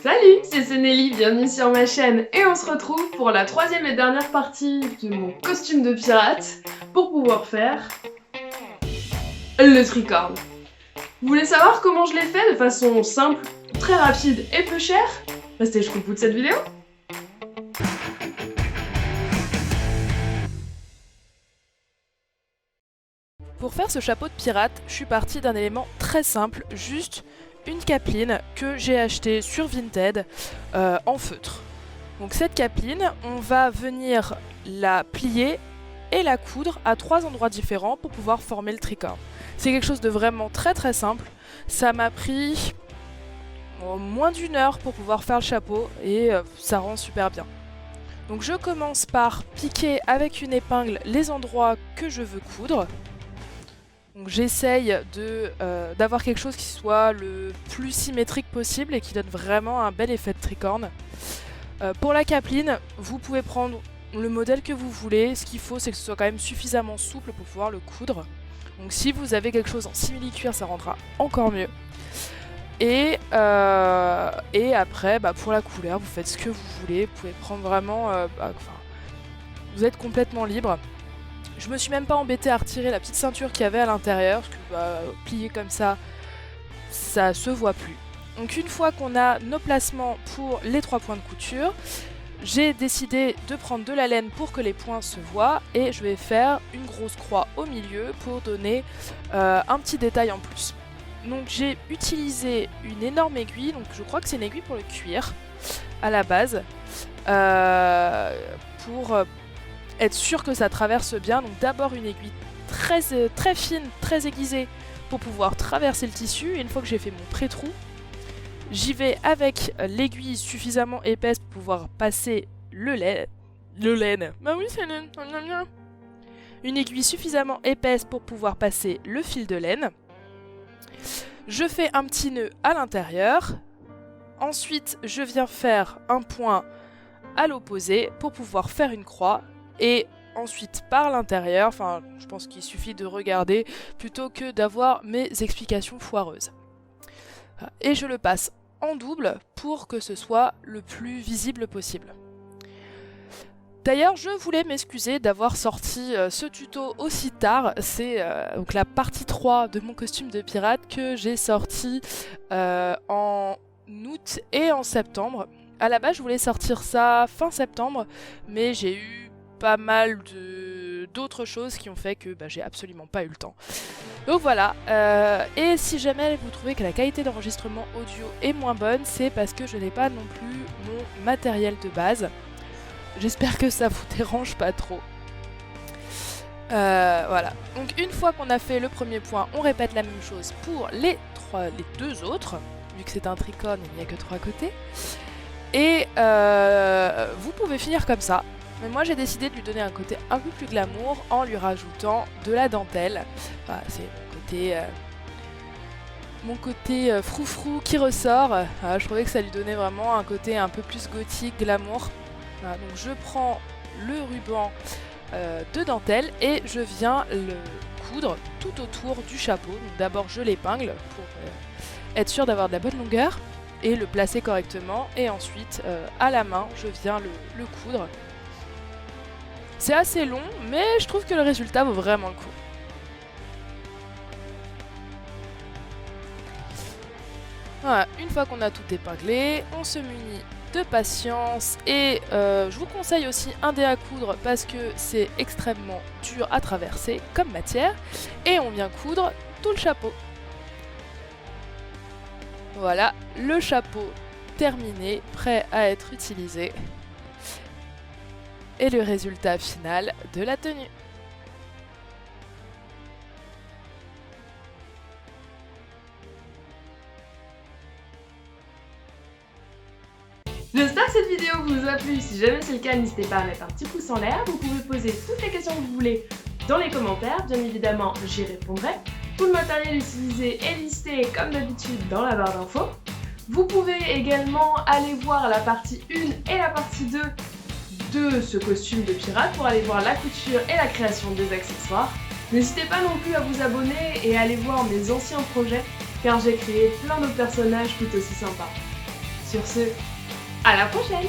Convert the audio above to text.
Salut, c'est Nelly, bienvenue sur ma chaîne et on se retrouve pour la troisième et dernière partie de mon costume de pirate pour pouvoir faire le tricorne. Vous voulez savoir comment je l'ai fait de façon simple, très rapide et peu chère? Restez jusqu'au bout de cette vidéo. Pour faire ce chapeau de pirate, je suis partie d'un élément très simple, juste une capeline que j'ai achetée sur Vinted en feutre. Donc cette capeline, on va venir la plier et la coudre à 3 endroits différents pour pouvoir former le tricorne. C'est quelque chose de vraiment très simple. Ça m'a pris moins d'1 heure pour pouvoir faire le chapeau et ça rend super bien. Donc je commence par piquer avec une épingle les endroits que je veux coudre. Donc j'essaye d'avoir quelque chose qui soit le plus symétrique possible et qui donne vraiment un bel effet de tricorne. Pour la capeline, vous pouvez prendre le modèle que vous voulez. Ce qu'il faut, c'est que ce soit quand même suffisamment souple pour pouvoir le coudre. Donc si vous avez quelque chose en simili-cuir, ça rendra encore mieux. Et après, pour la couleur, vous faites ce que vous voulez. Vous pouvez prendre vraiment... vous êtes complètement libre. Je me suis même pas embêtée à retirer la petite ceinture qu'il y avait à l'intérieur, parce que plier comme ça se voit plus. Donc une fois qu'on a nos placements pour les 3 points de couture, j'ai décidé de prendre de la laine pour que les points se voient, et je vais faire une grosse croix au milieu pour donner un petit détail en plus. Donc j'ai utilisé une énorme aiguille, donc je crois que c'est une aiguille pour le cuir à la base, pour être sûr que ça traverse bien. Donc d'abord une aiguille très fine, très aiguisée pour pouvoir traverser le tissu, et une fois que j'ai fait mon pré-trou, j'y vais avec l'aiguille suffisamment épaisse pour pouvoir passer le laine. Bah oui, c'est laine, on aime bien. Une aiguille suffisamment épaisse pour pouvoir passer le fil de laine. Je fais un petit nœud à l'intérieur. Ensuite, je viens faire un point à l'opposé pour pouvoir faire une croix. Et ensuite, par l'intérieur, je pense qu'il suffit de regarder plutôt que d'avoir mes explications foireuses. Et je le passe en double pour que ce soit le plus visible possible. D'ailleurs, je voulais m'excuser d'avoir sorti ce tuto aussi tard. C'est donc la partie 3 de mon costume de pirate que j'ai sorti en août et en septembre. À la base, je voulais sortir ça fin septembre, mais j'ai eu pas mal d'autres choses qui ont fait que j'ai absolument pas eu le temps. Donc voilà, et si jamais vous trouvez que la qualité d'enregistrement audio est moins bonne, c'est parce que je n'ai pas non plus mon matériel de base. J'espère que ça vous dérange pas trop. Voilà, donc une fois qu'on a fait le premier point, on répète la même chose pour les 2 autres, vu que c'est un tricorne, il n'y a que 3 côtés. Et vous pouvez finir comme ça. Mais moi j'ai décidé de lui donner un côté un peu plus glamour en lui rajoutant de la dentelle. Voilà, c'est mon côté froufrou qui ressort. Je trouvais que ça lui donnait vraiment un côté un peu plus gothique, glamour. Voilà, donc je prends le ruban de dentelle et je viens le coudre tout autour du chapeau. Donc d'abord je l'épingle pour être sûr d'avoir de la bonne longueur et le placer correctement. Et ensuite à la main je viens le coudre. C'est assez long, mais je trouve que le résultat vaut vraiment le coup. Voilà, une fois qu'on a tout épinglé, on se munit de patience et je vous conseille aussi un dé à coudre parce que c'est extrêmement dur à traverser comme matière, et on vient coudre tout le chapeau. Voilà, le chapeau terminé, prêt à être utilisé. Et le résultat final de la tenue. J'espère que cette vidéo vous a plu. Si jamais c'est le cas, n'hésitez pas à mettre un petit pouce en l'air. Vous pouvez poser toutes les questions que vous voulez dans les commentaires. Bien évidemment, j'y répondrai. Tout le matériel utilisé est listé comme d'habitude dans la barre d'infos. Vous pouvez également aller voir la partie 1 et la partie 2 de ce costume de pirate pour aller voir la couture et la création des accessoires. N'hésitez pas non plus à vous abonner et à aller voir mes anciens projets car j'ai créé plein d'autres personnages tout aussi sympas. Sur ce, à la prochaine!